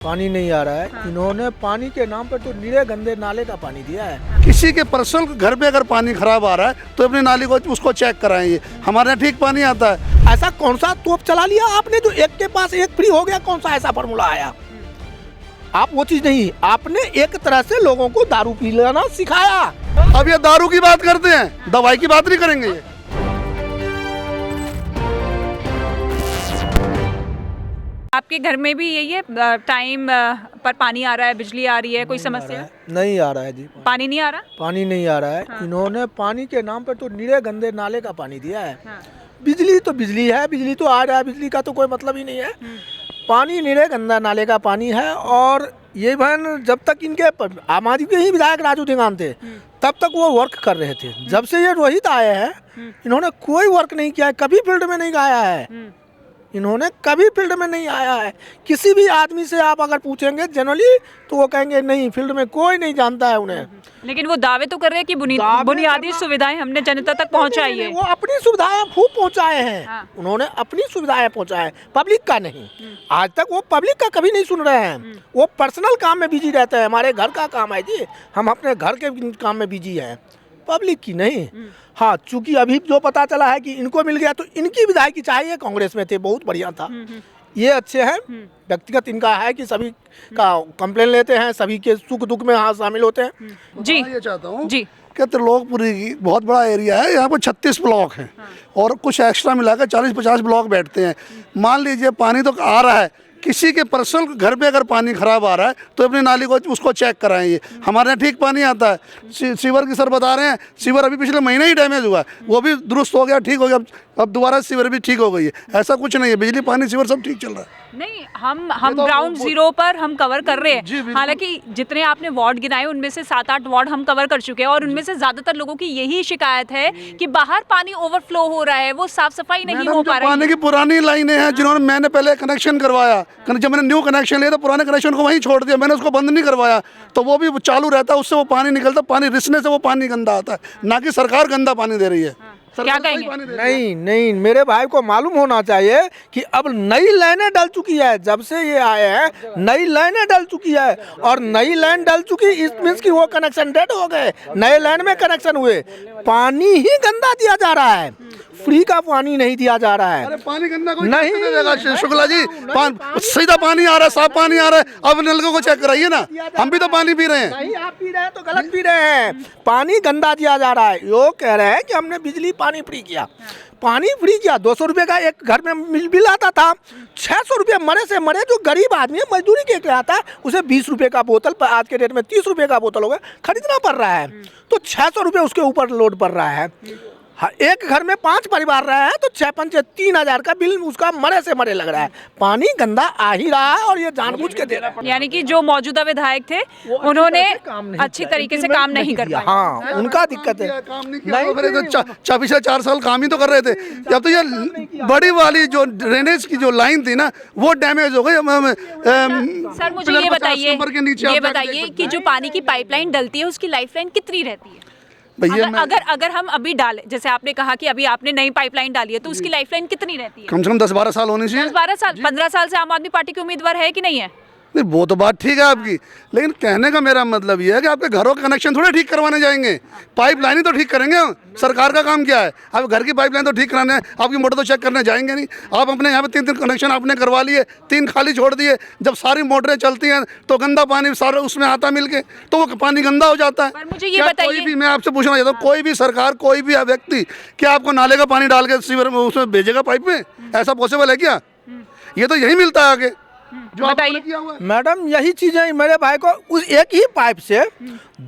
पानी नहीं आ रहा है। हाँ। इन्होंने पानी के नाम पर तो नीले गंदे नाले का पानी दिया है। किसी के पर्सनल घर में अगर पानी खराब आ रहा है तो अपनी नाली को उसको चेक कराएंगे। हमारे यहाँ ठीक पानी आता है। ऐसा कौन सा तोप चला लिया आपने जो एक के पास एक फ्री हो गया? कौन सा ऐसा फॉर्मूला आया? आप वो चीज नहीं, आपने एक तरह से लोगों को दारू पी लेना सिखाया। अब ये दारू की बात करते हैं, दवाई की बात नहीं करेंगे ये। आपके घर में भी यही है, टाइम पर पानी आ रहा है, बिजली आ रही है, कोई समस्या? नहीं आ रहा है जी, पानी नहीं आ रहा? पानी नहीं आ रहा है। हाँ। इन्होंने पानी के नाम पर तो नीले गंदे नाले का पानी दिया है। हाँ। बिजली तो बिजली है, बिजली तो आ रहा है, बिजली का तो कोई मतलब ही नहीं है। पानी नीले गंदा नाले का पानी है। और ये बहन जब तक इनके आम आदमी के ही विधायक राजू धिंगान थे तब तक वो वर्क कर रहे थे। जब से ये रोहित आए हैं इन्होंने कोई वर्क नहीं किया है, कभी फील्ड में नहीं गया है। इन्होंने कभी फील्ड में नहीं आया है। किसी भी आदमी से आप अगर पूछेंगे जनरली तो वो कहेंगे नहीं, फील्ड में कोई नहीं जानता है उन्हें। लेकिन वो दावे तो कर रहे हैं कि बुनियादी सुविधाएं हमने जनता तक पहुंचाई है। वो अपनी सुविधाएं खूब पहुंचाए हैं। हाँ। उन्होंने अपनी सुविधाएं पहुंचाए, पब्लिक का नहीं। आज तक वो पब्लिक का कभी नहीं सुन रहे हैं। वो पर्सनल काम में बिजी रहते हैं। हमारे घर का काम है जी, हम अपने घर के काम में बिजी हैं, पब्लिक की नहीं। हाँ, चूंकि अभी जो पता चला है कि इनको मिल गया तो इनकी विधायक की चाहिए, कांग्रेस में थे बहुत बढ़िया था। ये अच्छे हैं, व्यक्तिगत इनका है कि सभी का कंप्लेन लेते हैं, सभी के सुख दुख में हाँ शामिल होते हैं। जी मैं ये चाहता हूँ जी कि त्रिलोकपुरी की बहुत बड़ा एरिया है, यहाँ पर 36 ब्लॉक हैं। और कुछ एक्स्ट्रा मिलाकर 40-50 ब्लॉक बैठते हैं। मान लीजिए पानी तो आ रहा है, किसी के पर्सनल घर में अगर पानी खराब आ रहा है तो अपनी नाली को उसको चेक कराएंगे। हमारे यहाँ ठीक पानी आता है। सीवर की सर बता रहे हैं, सीवर अभी पिछले महीने ही डैमेज हुआ है, वो भी दुरुस्त हो गया, ठीक हो गया। अब दोबारा सीवर भी ठीक हो गई है। ऐसा कुछ नहीं है, बिजली पानी सीवर सब ठीक चल रहा है। नहीं, हम ग्राउंड जीरो पर हम कवर कर रहे जी, हैं। बिल्कुल। हालांकि जितने आपने वार्ड गिनाए उनमें से 7-8 वार्ड हम कवर कर चुके हैं और उनमें से ज्यादातर लोगों की यही शिकायत है कि बाहर पानी ओवरफ्लो हो रहा है, वो साफ सफाई नहीं मैडम, हो जो पा रही पानी है। की पुरानी लाइनें हैं जिन्होंने मैंने पहले कनेक्शन करवाया, जब मैंने न्यू कनेक्शन लिया तो पुराने कनेक्शन को वहीं छोड़ दिया, मैंने उसको बंद नहीं करवाया, तो वो भी चालू रहता है, उससे वो पानी निकलता, पानी रिसने से वो पानी गंदा आता है। ना कि सरकार गंदा पानी दे रही है। क्या कहेंगे? नहीं नहीं, मेरे भाई को मालूम होना चाहिए कि अब नई लाइनें डल चुकी है। जब से ये आए हैं नई लाइनें डल चुकी है, और नई लाइन डल चुकी इस मीन्स कि वो कनेक्शन डेड हो गए, नए लाइन में कनेक्शन हुए। पानी ही गंदा दिया जा रहा है, फ्री का पानी नहीं दिया जा रहा है। अरे पानी गंदा कोई नहीं नहीं देगा शुक्ला जी, सीधा पानी आ रहा है, साफ पानी आ रहा है। अब नलकों को चेक कराइए ना, हम भी तो पानी पी रहे हैं। नहीं, आप पी रहे हैं तो गलत पी रहे हैं। पानी गंदा दिया जा रहा है। वो कह रहे हैं कि हमने बिजली पानी फ्री किया, पानी फ्री किया। 200 रुपये का एक घर में बिल आता था, 600 रुपये मरे से मरे जो गरीब आदमी है, मजदूरी के लिए आता है, उसे 20 रुपये का बोतल पर आज के रेट में 30 रुपये का बोतल हो गया खरीदना पड़ रहा है। तो 600 रुपये उसके ऊपर लोड पड़ रहा है। हाँ, एक घर में 5 परिवार रहे हैं तो 6-5 3,000 का बिल उसका मरे से मरे लग रहा है। पानी गंदा आ ही रहा है और ये जानबूझ के दे रहा है। यानी कि जो मौजूदा विधायक थे उन्होंने अच्छी तरीके से काम नहीं कर पाए। हाँ, उनका दिक्कत है। काम नहीं किया तो पिछले 4 साल काम ही तो कर रहे थे। जब तो ये बड़ी वाली जो ड्रेनेज की जो लाइन थी ना वो डैमेज हो गई। सर मुझे ये बताइए कि जो पानी की पाइपलाइन डलती है उसकी लाइफलाइन कितनी रहती है? अगर हम अभी डालें, जैसे आपने कहा कि अभी आपने नई पाइपलाइन डाली है, तो उसकी लाइफलाइन कितनी रहती है? कम से कम 10-12 साल होनी चाहिए। 10-12 साल, 15 साल से आम आदमी पार्टी के उम्मीदवार है कि नहीं है? नहीं, वो तो बात ठीक है आपकी, लेकिन कहने का मेरा मतलब ये है कि आपके घरों का कनेक्शन थोड़े ठीक करवाने जाएंगे, पाइपलाइन ही तो ठीक करेंगे। सरकार का काम क्या है? आप घर की पाइपलाइन तो ठीक कराने, आपकी मोटर तो चेक करने जाएंगे नहीं। आप अपने यहाँ पे 3 कनेक्शन आपने करवा लिए, 3 खाली छोड़ दिए। जब सारी मोटरें चलती हैं तो गंदा पानी सारा उसमें आता मिलके, तो वो पानी गंदा हो जाता है। पर मुझे ये बताइए, कोई भी, मैं आपसे पूछना चाहता हूँ, कोई भी सरकार, कोई भी व्यक्ति क्या आपको नाले का पानी डाल के सीवर में उसमें भेजेगा पाइप में? ऐसा पॉसिबल है क्या? ये तो यही मिलता है आगे जो आपने किया हुआ है। मैडम, यही चीजें मेरे भाई को उस एक ही पाइप से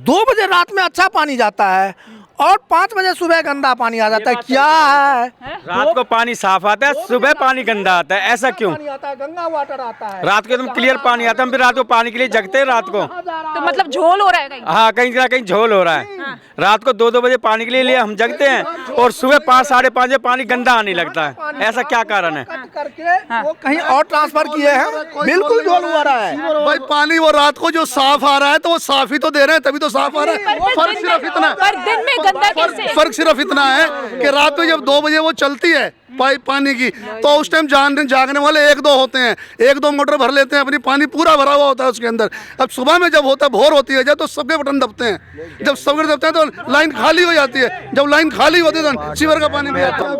2 बजे रात में अच्छा पानी जाता है और 5 बजे सुबह गंदा पानी आ जाता है। क्या है? रात को पानी साफ आता है, सुबह पानी गंदा आता है, ऐसा क्यों? पानी आता है, गंगा वाटर आता है। रात को एकदम क्लियर पानी आता है, हम भी रात को पानी के लिए जगते हैं रात को। तो मतलब झोल हो रहा है कहीं? हाँ, कहीं ना कहीं झोल हो रहा है। रात को 2-2 बजे पानी के लिए हम जगते हैं और सुबह 5-5:30 बजे पानी गंदा आने लगता है। ऐसा क्या कारण है? करके वो कहीं और ट्रांसफर किए हैं, बिल्कुल झोल हुआ रहा है। भाई पानी वो रात को जो साफ आ रहा है तो वो साफ ही तो दे रहे हैं, तभी तो साफ आ रहा है। फर्क सिर्फ इतना पर दिन में गंदा कैसे? फर्क सिर्फ इतना है कि रात में जब 2 बजे वो चलती है पाइप पानी की, तो उस टाइम जागने वाले 1-2 होते हैं, 1-2 मोटर भर लेते हैं अपनी, पानी पूरा भरा हुआ होता है उसके अंदर। अब सुबह में जब होता है, भोर होती है जब, तो सबके बटन दबते हैं, जब सबके दबते हैं तो लाइन खाली हो जाती है, जब लाइन खाली होती है तो सीवर का पानी भी आता है।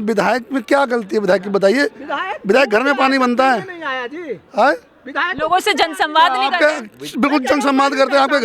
विधायक में क्या गलती है विधायक की, बताइए? विधायक घर में पानी बनता है, नहीं आया जी, हाँ? लोगों से जनसंवाद नहीं करते? आपके बिल्कुल जनसंवाद करते हैं, आपके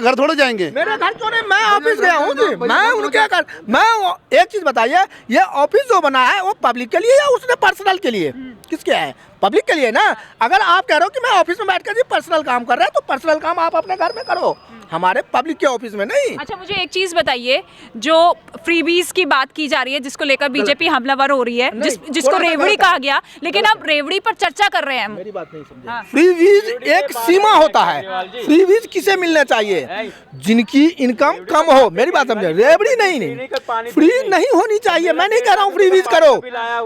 घर थोड़े जाएंगे। मेरे घर क्यों नहीं, मैं ऑफिस गया हूँ जी, मैं उनके घर, मैं एक चीज बताइए, ये ऑफिस जो बना है वो पब्लिक के लिए या उसने पर्सनल के लिए, किसके है? पब्लिक के लिए ना। अगर आप कह रहे हो कि मैं ऑफिस में बैठकर जी पर्सनल काम कर रहा है, तो पर्सनल काम आप अपने घर में करो, हमारे पब्लिक के ऑफिस में नहीं। अच्छा, मुझे एक चीज बताइए, जो फ्रीबीज की बात की जा रही है, जिसको लेकर बीजेपी हमलावर हो रही है, जिसको रेवड़ी कहा गया, लेकिन अब रेवड़ी पर चर्चा कर रहे हैं हम। मेरी बात नहीं समझे। फ्रीबीज एक सीमा होता है, फ्रीबीज किसे मिलने चाहिए? जिनकी इनकम कम हो, मेरी बात समझे, रेवड़ी नहीं, फ्री नहीं होनी चाहिए। मैं नहीं कह रहा हूँ फ्रीबीज करो,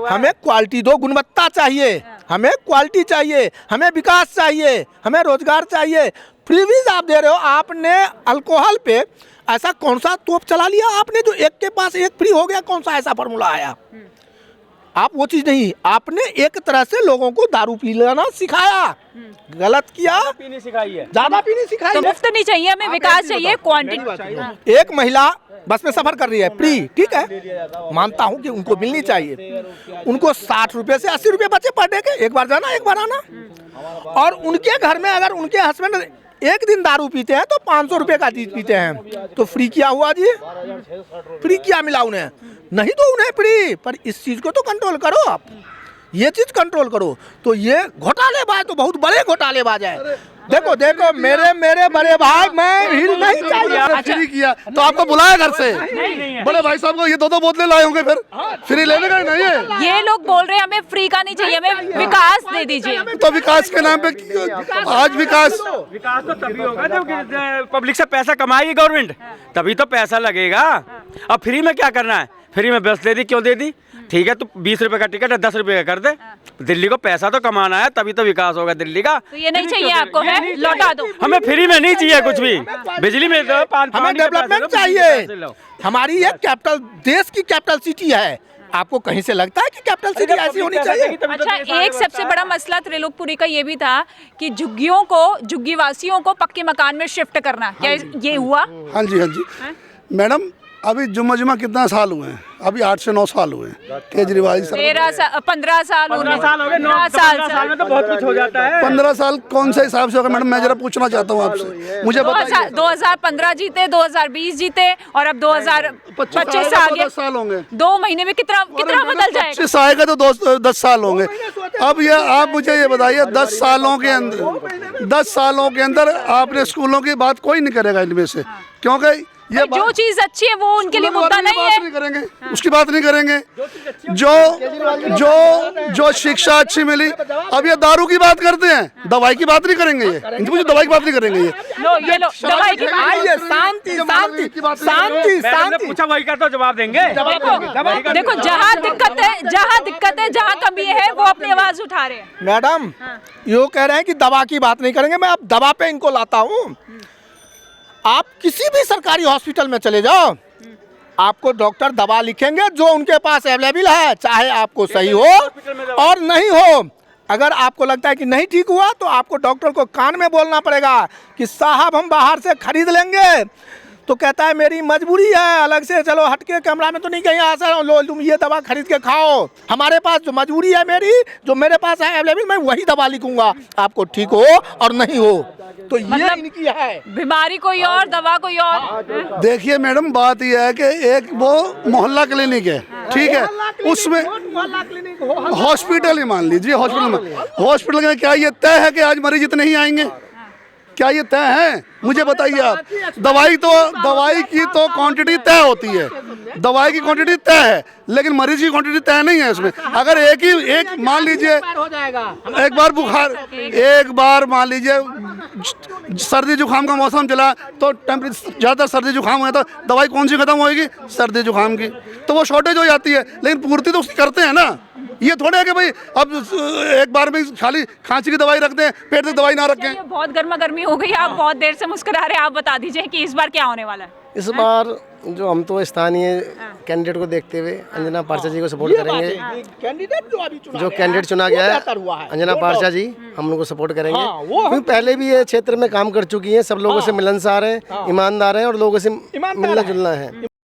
हमें क्वालिटी दो, गुणवत्ता चाहिए, हमें क्वालिटी चाहिए, हमें विकास चाहिए, हमें रोजगार चाहिए। फ्रीबीज आप दे रहे हो, आपने अल्कोहल पे ऐसा कौन सा तोप चला लिया आपने जो एक के पास एक फ्री हो गया? कौन सा ऐसा फॉर्मूला आया? आप वो चीज नहीं, आपने एक तरह से लोगों को दारू पी लेना सिखाया, गलत किया, पीनी सिखाई है, ज्यादा पीनी सिखाई तो है। मुफ्त नहीं चाहिए हमें, विकास चाहिए, क्वांटिटी। एक महिला बस में सफर कर रही है फ्री, ठीक है, मानता हूँ कि उनको मिलनी चाहिए, उनको 60 रुपए से 80 रुपए बचे पर डे के, एक बार जाना एक बार आना। और उनके घर में अगर उनके हस्बैंड एक दिन दारू पीते हैं तो 500 रुपए का चीज पीते हैं, तो फ्री क्या हुआ जी? फ्री क्या मिला उन्हें? नहीं तो उन्हें फ्री, पर इस चीज को तो कंट्रोल करो आप, ये चीज कंट्रोल करो। तो ये घोटालेबाज तो बहुत बड़े घोटालेबाज है। देखो मेरे बड़े भाई, मैं हिल नहीं चाहिए। फ्री किया तो आपको बुलाया घर से, बड़े भाई साहब को ये 2-2 बोतलें लाए होंगे, फिर फ्री लेने का नहीं है। ये लोग बोल रहे हैं हमें फ्री का नहीं चाहिए, हमें विकास दे दीजिए। तो विकास के नाम पे आज विकास तो तभी होगा जब पब्लिक से पैसा कमाएगी गवर्नमेंट, तभी तो पैसा लगेगा। अब फ्री में क्या करना है? फ्री में बस दे दी, क्यों दे दी? ठीक है, तो 20 रुपए का टिकट है, 10 रुपए का कर दे। दिल्ली को पैसा तो कमाना है, तभी तो विकास होगा दिल्ली का। तो ये नहीं चाहिए आपको, है लौटा दो। हमें फ्री में नहीं चाहिए कुछ भी, बिजली में दो, हमें डेवलपमेंट चाहिए। हमारी ये कैपिटल, देश की कैपिटल सिटी है, आपको कहीं से लगता है कि कैपिटल सिटी ऐसी होनी चाहिए? अच्छा, एक सबसे बड़ा मसला त्रिलोकपुरी का ये भी था कि झुग्गी वासियों को पक्के मकान में शिफ्ट करना, क्या ये हुआ? हाँ जी मैडम, अभी जुम्मा कितना साल हुए हैं? अभी 8 से 9 साल हुए हैं केजरीवाल जी। 15 साल हो गए, 9 साल में तो बहुत कुछ हो जाता है। 15 साल कौन से हिसाब से होगा मैडम? मैं जरा पूछना चाहता हूँ आपसे, मुझे बताइए। 2015 जीते, 2020 जीते, और अब 2025 आ गए, 10 साल होंगे। 2 महीने में कितना बदल जाएगा? 25 आएगा तो 10 साल होंगे। अब ये आप मुझे ये बताइए, 10 सालों के अंदर आपने स्कूलों की बात कोई नहीं करेगा इनमें से, क्योंकि ये जो चीज अच्छी है वो उनके लिए मुद्दा नहीं है, करेंगे, उसकी बात नहीं करेंगे। जो शिक्षा अच्छी मिली, अब ये दारू की बात करते हैं, दवाई की बात नहीं करेंगे। ये मुझे दवाई की बात नहीं करेंगे। ये लो दवाई की आइए, शांति। पूछा वही का तो जवाब देंगे। देखो जहाँ दिक्कत है, जहाँ कमी है, वो अपनी आवाज उठा रहे हैं। मैडम यो कह रहे हैं कि दवा की बात नहीं करेंगे, मैं अब दवा पे इनको लाता हूँ। आप किसी भी सरकारी हॉस्पिटल में चले जाओ, आपको डॉक्टर दवा लिखेंगे जो उनके पास अवेलेबल है, चाहे आपको सही हो और नहीं हो। अगर आपको लगता है कि नहीं ठीक हुआ, तो आपको डॉक्टर को कान में बोलना पड़ेगा कि साहब हम बाहर से खरीद लेंगे, तो कहता है मेरी मजबूरी है, अलग से चलो हटके कमरा में तो नहीं कहीं आ सकता, लो तुम ये दवा खरीद के खाओ। हमारे पास जो मजबूरी है मेरी, जो मेरे पास है अवेलेबल, मैं वही दवा लिखूंगा, आपको ठीक हो और नहीं हो। तो ये इनकी है, बीमारी कोई और, दवा कोई और। देखिए मैडम, बात यह है कि एक वो मोहल्ला क्लिनिक है, ठीक है, उसमें हॉस्पिटल ही मान लीजिए, हॉस्पिटल में क्या ये तय है कि आज मरीज इतने ही आएंगे? क्या ये तय है? मुझे बताइए आप। दवाई की तो क्वांटिटी तय होती है, दवाई की क्वांटिटी तय है, लेकिन मरीज की क्वांटिटी तय नहीं है इसमें। अगर एक मान लीजिए, एक बार मान लीजिए सर्दी जुकाम का मौसम चला, तो टेम्परेचर ज़्यादा सर्दी जुकाम हुआ, तो दवाई कौन सी खत्म होएगी? सर्दी जुकाम की, तो वो शॉर्टेज हो जाती है, लेकिन पूर्ति तो उसकी करते हैं ना। ये थोड़ा है कि भाई अब एक बार में खाली खांसी की दवाई रख दें, पेट की दवाई ना रखें। चलिए, बहुत गर्मा गर्मी हो गई, आप बहुत देर से मुस्कुरा रहे हैं, आप बता दीजिए कि इस बार क्या होने वाला है। इस बार जो हम तो स्थानीय कैंडिडेट को देखते हुए अंजना पारसा जी को सपोर्ट करेंगे। कैंडिडेट जो अभी चुना जो गया कैंडिडेट है, चुना वो गया बेहतर हुआ है अंजना वो पारसा जी, हम उनको सपोर्ट करेंगे हाँ, वो हम- क्योंकि पहले भी ये क्षेत्र में काम कर चुकी हैं, सब लोगों से मिलनसार हैं, ईमानदार हैं और लोगों से ईमानदार मिलना हैं। जुलना है।